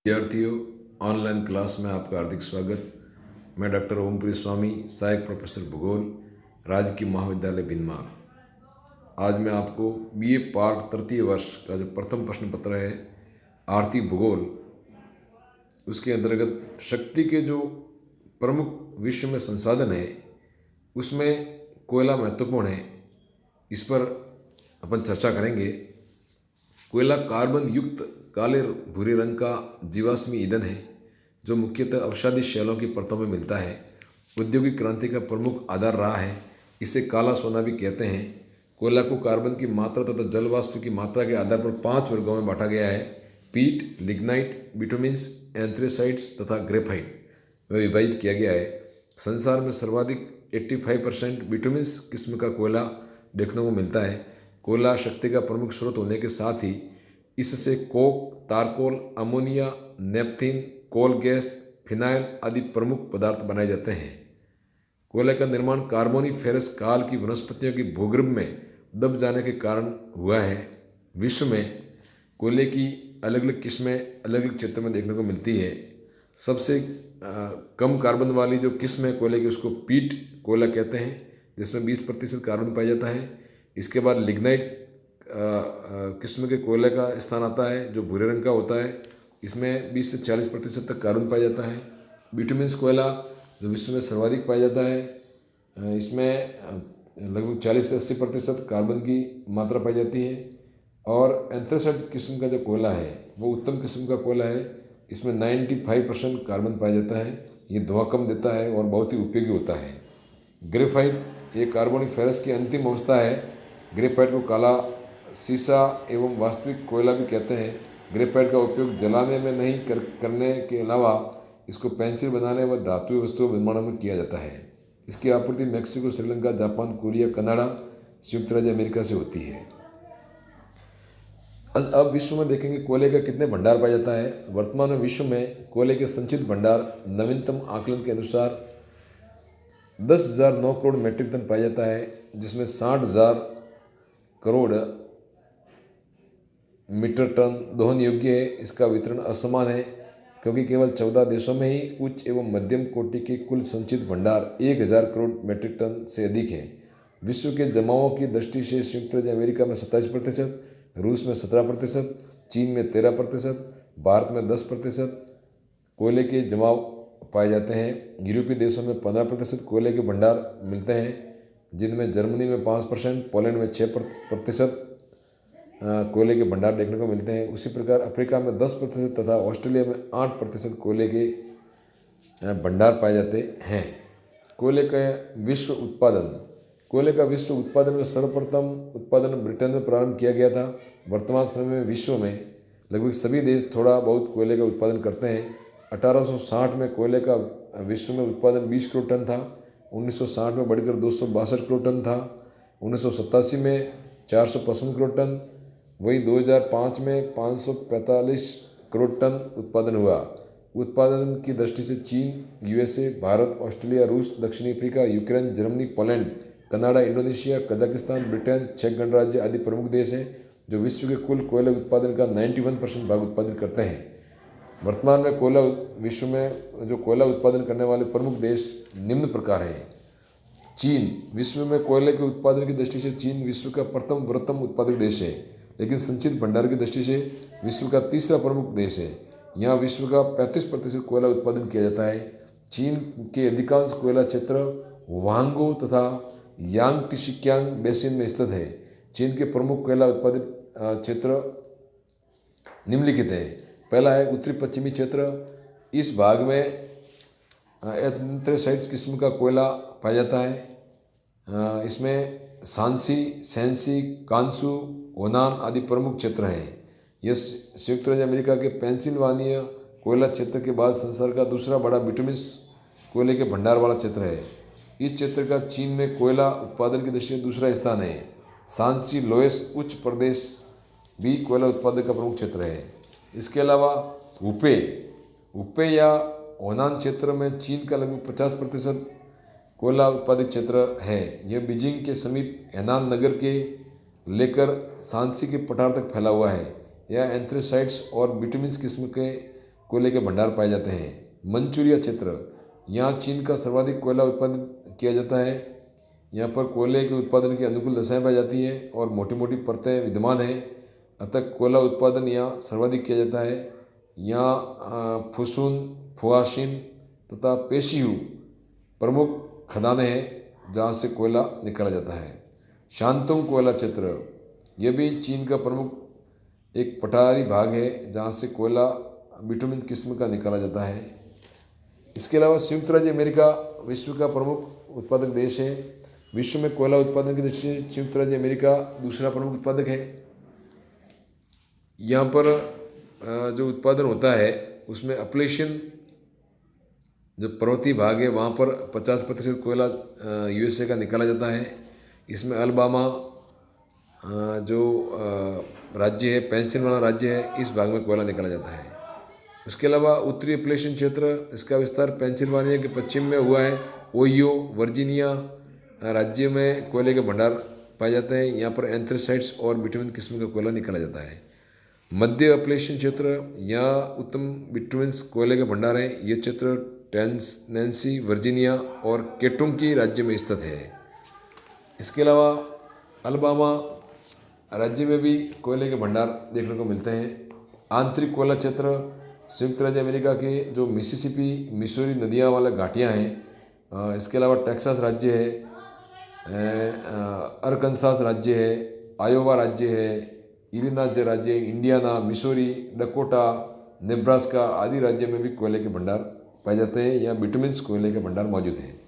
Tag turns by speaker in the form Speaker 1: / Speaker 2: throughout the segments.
Speaker 1: विद्यार्थियों, online class में आपका हार्दिक स्वागत। मैं डॉक्टर ओमप्री स्वामी, सहायक प्रोफेसर भूगोल, राजकीय महाविद्यालय भिनमार। आज मैं आपको बीए पार्ट तृतीय वर्ष का जो प्रथम प्रश्न पत्र है आर्थिक भूगोल, उसके अंतर्गत शक्ति के जो प्रमुख विश्व में संसाधन है उसमें कोयला महत्वपूर्ण है, इस पर अपन चर्चा करेंगे। कोयला कार्बन युक्त काले भूरे रंग का जीवाश्मी ईंधन है जो मुख्यतः अवसादी शैलों की परतों में मिलता है। औद्योगिक क्रांति का प्रमुख आधार रहा है। इसे काला सोना भी कहते हैं। कोयला को कार्बन की मात्रा तथा जल वाष्प की मात्रा के आधार पर 5 वर्गों में बांटा गया है: पीट, लिग्नाइट, बिटुमिन्स, एंथ्रेसाइट्स तथा ग्रेफाइट में विभाजित किया गया है। संसार में सर्वाधिक 85% बिटुमिन्स किस्म का कोयला देखने को मिलता है। कोयला शक्ति का प्रमुख स्रोत होने के साथ ही इससे कोक, तारकोल, ammonia, naphthene, coal gas, phenyl आदि प्रमुख पदार्थ बनाए जाते हैं। कोयले का निर्माण कार्बोनिफेरस काल की वनस्पतियों की भूगर्भ में दब जाने के कारण हुआ है। विश्व में कोयले की अलग अलग किस्में अलग अलग क्षेत्रों में देखने को मिलती है। सबसे कम कार्बन वाली जो किस्म है कोयले की उसको पीट कोयला कहते हैं, जिसमें 20% कार्बन पाया जाता है। इसके बाद लिग्नाइट किस्म के कोयले का स्थान आता है जो भूरे रंग का होता है। इसमें 20 से 40% तक कार्बन पाया जाता है। बिटुमिन्स कोयला जो विश्व में सर्वाधिक पाया जाता है, इसमें लगभग 40 से 80% कार्बन की मात्रा पाई जाती है। और एंथ्रेसाइट किस्म का जो कोयला है वो उत्तम किस्म का कोयला है। इसमें 95% कार्बन पाया जाता है। ये धुआं कम देता है और बहुत ही उपयोगी होता है। ग्रेफाइट ये कार्बोनिफेरस की अंतिम अवस्था है। ग्रेफाइट को काला सीसा एवं वास्तविक कोयला भी कहते हैं। ग्रेफाइट का उपयोग जलाने में नहीं करने के अलावा इसको पेंसिल बनाने व धातुई वस्तुओं निर्माण में किया जाता है। इसकी आपूर्ति Mexico, Sri Lanka, Japan, Korea, Canada, संयुक्त राज्य अमेरिका से होती है। अब विश्व में देखेंगे कोयले का कितने भंडार पाया जाता है। वर्तमान में विश्व में कोयले के संचित भंडार नवीनतम आकलन के अनुसार 10,009 करोड़ मीट्रिक टन पाया जाता है, जिसमें 60,000 करोड़ मीटर टन दोहन योग्य है। इसका वितरण असमान है क्योंकि केवल 14 देशों में ही उच्च एवं मध्यम कोटि के कुल संचित भंडार 1,000 करोड़ मीट्रिक टन से अधिक है। विश्व के जमावों की दृष्टि से संयुक्त राज्य अमेरिका में 27%, रूस में 17%, चीन में 13%, भारत में 10% कोयले के जमाव पाए जाते हैं। यूरोपीय देशों में 15% कोयले के भंडार मिलते हैं, जिनमें जर्मनी में 5%, पोलैंड में 6% कोयले के भंडार देखने को मिलते हैं। उसी प्रकार अफ्रीका में 10% तथा ऑस्ट्रेलिया में 8% कोयले के भंडार पाए जाते हैं। कोयले का विश्व उत्पादन। कोयले का विश्व उत्पादन में सर्वप्रथम उत्पादन ब्रिटेन में प्रारंभ किया गया था। वर्तमान समय में विश्व में लगभग सभी देश थोड़ा बहुत कोयले का उत्पादन करते हैं। 1860 में कोयले का विश्व में उत्पादन 20 करोड़ टन था। 1960 में बढ़कर 262 करोड़ टन था। 1987 में 455 करोड़ टन। वही 2005 में 545 करोड़ टन उत्पादन हुआ। उत्पादन की दृष्टि से चीन, यूएसए, भारत, ऑस्ट्रेलिया, रूस, दक्षिण Africa, Ukraine, Germany, Poland, Canada, Indonesia, Kazakhstan, Britain, चेक गणराज्य आदि प्रमुख देश हैं जो विश्व के कुल कोयले उत्पादन का 91% भाग उत्पादन करते हैं। वर्तमान में कोयला विश्व में जो कोयला उत्पादन करने वाले प्रमुख देश निम्न प्रकार हैं। चीन। विश्व में कोयले के उत्पादन की दृष्टि से चीन विश्व का प्रथम वृहत्तम उत्पादक देश है, लेकिन संचित भंडार की दृष्टि से विश्व का तीसरा प्रमुख देश है। यहाँ विश्व का 35% कोयला उत्पादन किया जाता है। चीन के अधिकांश कोयला क्षेत्र वांगो तथा यांगटिशिक्यांग बेसिन में स्थित है। चीन के प्रमुख कोयला उत्पादित क्षेत्र निम्नलिखित है। पहला है उत्तरी पश्चिमी क्षेत्र। इस भाग में एंथ्रेसाइट्स किस्म का कोयला पाया जाता है। इसमें सांसी, सैनसी, कांसू, ओनान आदि प्रमुख क्षेत्र हैं। यह संयुक्त राज्य अमेरिका के पेंसिल्वानिया कोयला क्षेत्र के बाद संसार का दूसरा बड़ा बिटुमिन्स कोयले के भंडार वाला क्षेत्र है। इस क्षेत्र का चीन में कोयला उत्पादन की दृष्टि से दूसरा स्थान है। सांसी लोएस उच्च प्रदेश भी कोयला उत्पादन का प्रमुख क्षेत्र है। इसके अलावा हुपे या ओनान क्षेत्र में चीन का लगभग 50% कोयला उत्पादित क्षेत्र है। यह बीजिंग के समीप हेनान नगर के लेकर सांसी के पठार तक फैला हुआ है। यह एंथ्रेसाइट्स और बिटुमिन्स किस्म के कोयले के भंडार पाए जाते हैं। मंचूरिया क्षेत्र, यहाँ चीन का सर्वाधिक कोयला उत्पादन किया जाता है। यहाँ पर कोयले के उत्पादन की अनुकूल दशाएं पाई जाती हैं और मोटी मोटी परतें विद्यमान हैं, अतः कोयला उत्पादन यहाँ सर्वाधिक किया जाता है। यहाँ फुसुन, फुआशिन तथा पेशियू प्रमुख खदानें हैं जहाँ से कोयला निकाला जाता है। शांतुंग कोयला क्षेत्र, यह भी चीन का प्रमुख एक पठारी भाग है जहाँ से कोयला बिटुमिन किस्म का निकाला जाता है। इसके अलावा संयुक्त राज्य अमेरिका विश्व का प्रमुख उत्पादक देश है। विश्व में कोयला उत्पादन की दृष्टि से संयुक्त राज्य अमेरिका दूसरा प्रमुख उत्पादक है। यहाँ पर जो उत्पादन होता है उसमें अपलेशियन जो पर्वतीय भाग है वहाँ पर 50% कोयला यूएसए का निकाला जाता है। इसमें अलबामा जो राज्य है, पेंसिल्वेनिया राज्य है, इस भाग में कोयला निकाला जाता है। उसके अलावा उत्तरी अपलेशियन क्षेत्र, इसका विस्तार पेंसिल्वेनिया के पश्चिम में हुआ है। ओहियो, वर्जीनिया राज्य में कोयले के भंडार पाए जाते हैं। यहाँ पर एंथ्रेसाइट्स और बिटुमिन किस्म का कोयला निकाला जाता है। मध्य अपलेशियन क्षेत्र, यहाँ उत्तम बिटुमिन्स कोयले के भंडार हैं। ये क्षेत्र टेनेसी, वर्जीनिया और केंटुकी राज्य में स्थित है। इसके अलावा अलबामा राज्य में भी कोयले के भंडार देखने को मिलते हैं। आंतरिक कोयला क्षेत्र, संयुक्त राज्य अमेरिका के जो मिसिसिपी, मिसूरी नदियाँ वाले घाटियाँ हैं। इसके अलावा टेक्सास राज्य है, अरकनसास राज्य है, आयोवा राज्य है, इलिनॉय राज्य है, इंडियाना, मिसूरी, डकोटा, नेब्रास्का आदि राज्य में भी कोयले के भंडार पाए जाते हैं। यहाँ बिटुमिन्स कोयले के भंडार मौजूद हैं।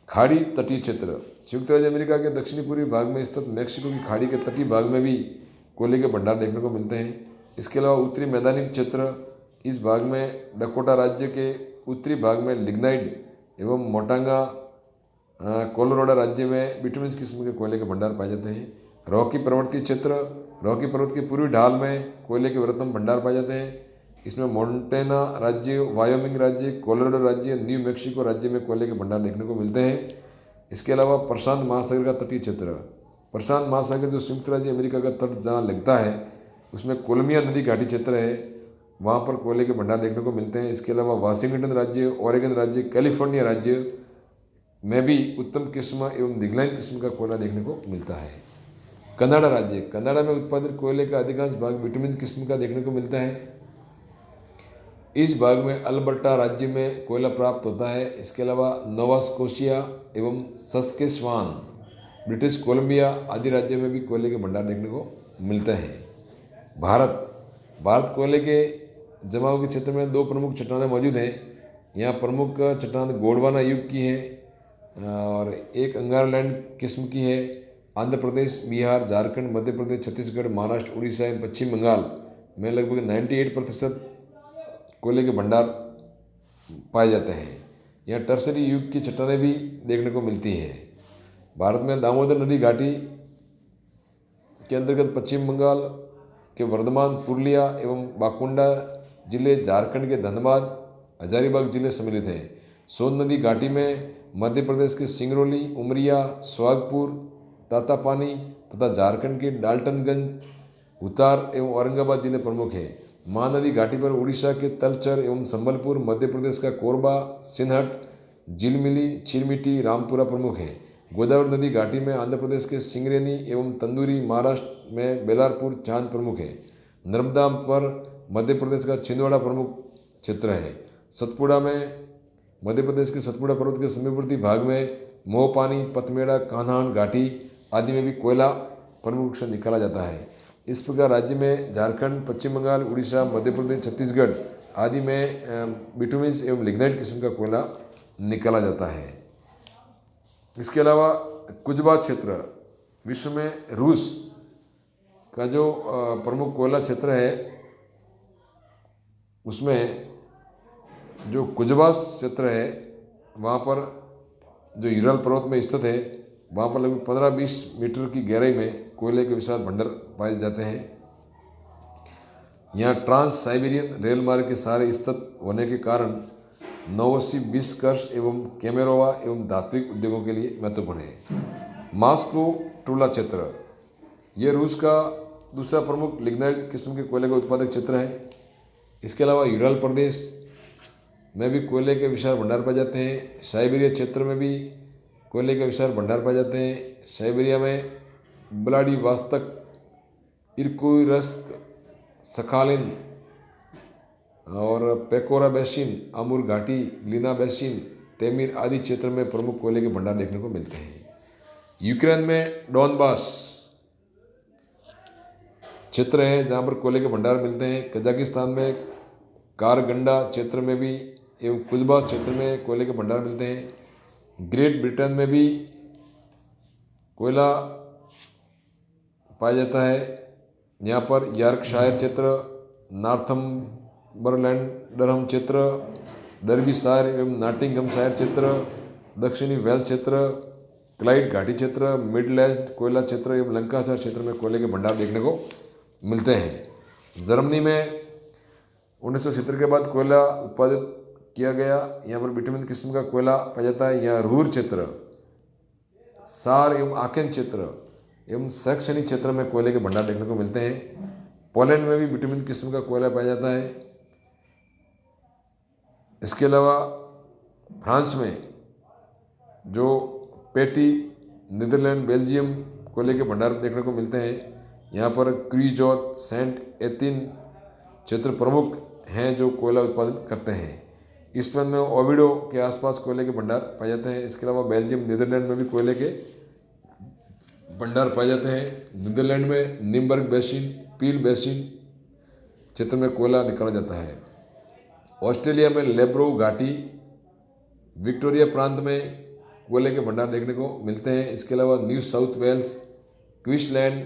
Speaker 1: खाड़ी तटीय क्षेत्र, संयुक्त राज्य अमेरिका के दक्षिणी पूर्वी भाग में स्थित मैक्सिको की खाड़ी के तटीय भाग में भी कोयले के भंडार देखने को मिलते हैं। इसके अलावा उत्तरी मैदानी क्षेत्र, इस भाग में डकोटा राज्य के उत्तरी भाग में लिग्नाइट एवं मोटांगा, कोलोराडो राज्य में बिटुमिन्स किस्म के कोयले के भंडार पाए जाते हैं। रॉकी पर्वतीय क्षेत्र, रॉकी पर्वत के पूर्वी ढाल में कोयले के बृहत्तम भंडार पाए जाते हैं। इसमें मोंटेना राज्य, वायोमिंग राज्य, कोलोराडो राज्य, न्यू मैक्सिको राज्य में कोयले के भंडार देखने को मिलते हैं। इसके अलावा प्रशांत महासागर का तटीय क्षेत्र, प्रशांत महासागर जो संयुक्त राज्य अमेरिका का तट जहाँ लगता है उसमें कोलंबिया नदी घाटी क्षेत्र है, वहाँ पर कोयले के भंडार देखने को मिलते हैं। इसके अलावा वाशिंगटन राज्य, ओरेगन राज्य, कैलिफोर्निया राज्य में भी उत्तम किस्म एवं दिग्लाइन किस्म का कोयला देखने को मिलता है। कनाडा राज्य, कनाडा में उत्पादित कोयले का अधिकांश भाग बिटुमिन किस्म का देखने को मिलता है। इस भाग में अल्बर्टा राज्य में कोयला प्राप्त होता है। इसके अलावा नोवा स्कोशिया एवं सस्केचवान, ब्रिटिश कोलंबिया आदि राज्यों में भी कोयले के भंडार देखने को मिलते हैं। भारत कोयले के जमाव के क्षेत्र में दो प्रमुख चट्टानें मौजूद हैं। यहाँ प्रमुख चट्टान गोंडवाना युग की है और एक अंगारलैंड किस्म की है। आंध्र प्रदेश, बिहार, झारखंड, मध्य प्रदेश, छत्तीसगढ़, महाराष्ट्र, उड़ीसा एवं पश्चिम बंगाल में लगभग 98% कोयले के भंडार पाए जाते हैं। यहाँ टर्सरी युग की चट्टानें भी देखने को मिलती हैं। भारत में दामोदर नदी घाटी के अंतर्गत पश्चिम बंगाल के वर्धमान, पुरुलिया एवं बांकुड़ा जिले, झारखंड के धनबाद, हजारीबाग जिले सम्मिलित हैं। सोन नदी घाटी में मध्य प्रदेश के सिंगरौली, उमरिया, सुहागपुर, तातापानी तथा झारखंड के डाल्टनगंज, हुतार एवं औरंगाबाद जिले प्रमुख हैं। महानदी घाटी पर उड़ीसा के तलचर एवं संबलपुर, मध्य प्रदेश का कोरबा, सिनहट, झिलमिली, चिरमिटी, रामपुरा प्रमुख हैं। गोदावरी नदी घाटी में आंध्र प्रदेश के सिंगरेनी एवं तंदूरी, महाराष्ट्र में बेलारपुर, चांद प्रमुख है। नर्मदा पर मध्य प्रदेश का छिंदवाड़ा प्रमुख क्षेत्र है। सतपुड़ा में मध्य प्रदेश के सतपुड़ा पर्वत के समीपवर्ती भाग में मोहपानी, पतमेड़ा, कान्हान घाटी आदि में भी कोयला प्रमुख रूप से निकाला जाता है। इस प्रकार राज्य में झारखंड, पश्चिम बंगाल, उड़ीसा, मध्य प्रदेश, छत्तीसगढ़ आदि में बिटुमिन्स एवं लिग्नाइट किस्म का कोयला निकाला जाता है। इसके अलावा कुजबा क्षेत्र, विश्व में रूस का जो प्रमुख कोयला क्षेत्र है उसमें जो कुजबास क्षेत्र है वहाँ पर जो यूरल पर्वत में स्थित है वहाँ पर लगभग 15-20 मीटर की गहराई में कोयले के विशाल भंडार पाए जाते हैं। यहाँ ट्रांस साइबेरियन रेल मार्ग के सहारे स्थित होने के कारण नोवोसिबिर्स्क एवं केमेरोवा एवं धात्विक उद्योगों के लिए महत्वपूर्ण है। मॉस्को टूला क्षेत्र, ये रूस का दूसरा प्रमुख लिग्नाइट किस्म के कोयले का उत्पादक क्षेत्र है। इसके अलावा यूराल प्रदेश में भी कोयले के विशाल भंडार पाए जाते हैं। साइबेरिया क्षेत्र में भी कोयले के विशाल भंडार पाए जाते हैं। साइबेरिया में व्लादिवोस्तोक, इर्कुत्स्क, सखालिन और पेकोरा बेसिन, अमूर घाटी, लीना बेसिन, तेमिर आदि क्षेत्र में प्रमुख कोयले के भंडार देखने को मिलते हैं। यूक्रेन में डोनबास क्षेत्र है जहाँ पर कोयले के भंडार मिलते हैं। कजाकिस्तान में कारगंडा क्षेत्र में भी एवं कुजबा क्षेत्र में कोयले के भंडार मिलते हैं। ग्रेट ब्रिटेन में भी कोयला पाया जाता है। यहाँ पर यॉर्कशायर क्षेत्र, नॉर्थम्बरलैंड, डरहम क्षेत्र, डर्बीशायर एवं नॉटिंघमशायर क्षेत्र, दक्षिणी वेल्स क्षेत्र, क्लाइड घाटी क्षेत्र, मिडलैंड कोयला क्षेत्र एवं लंकाशायर क्षेत्र में कोयले के भंडार देखने को मिलते हैं। जर्मनी में 1970 के बाद कोयला उत्पादित किया गया। यहाँ पर विटामिन किस्म का कोयला पाया जाता है। यहाँ रूर क्षेत्र, सार एवं आकेन क्षेत्र एवं सैक्सनी क्षेत्र में कोयले के भंडार देखने को मिलते हैं। पोलैंड में भी विटामिन किस्म का कोयला पाया जाता है। इसके अलावा फ्रांस में जो पेटी, नीदरलैंड, बेल्जियम कोयले के भंडार देखने को मिलते हैं। यहाँ पर क्रीजोत, सेंट एथिन क्षेत्र प्रमुख हैं जो कोयला उत्पादन करते हैं। स्पेन में ओविडो के आसपास कोयले के भंडार पाए जाते हैं। इसके अलावा बेल्जियम, नीदरलैंड में भी कोयले के भंडार पाए जाते हैं। नीदरलैंड में निम्बर्ग बेसिन, पील बेसिन क्षेत्र में कोयला निकाला जाता है। ऑस्ट्रेलिया में लेब्रो घाटी, विक्टोरिया प्रांत में कोयले के भंडार देखने को मिलते हैं। इसके अलावा New South Wales, Queensland,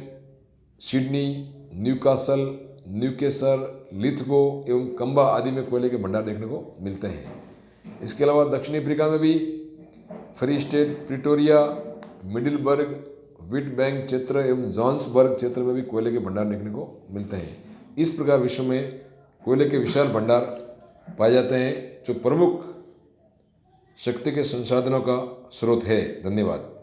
Speaker 1: Sydney, Newcastle, न्यूकेसर, लिथगो एवं कंबा आदि में कोयले के भंडार देखने को मिलते हैं। इसके अलावा दक्षिणी अफ्रीका में भी फ्री स्टेट, प्रिटोरिया, मिडिलबर्ग, विटबैंक क्षेत्र एवं जोहान्सबर्ग क्षेत्र में भी कोयले के भंडार देखने को मिलते हैं। इस प्रकार विश्व में कोयले के विशाल भंडार पाए जाते हैं जो प्रमुख शक्ति के संसाधनों का स्रोत है। धन्यवाद।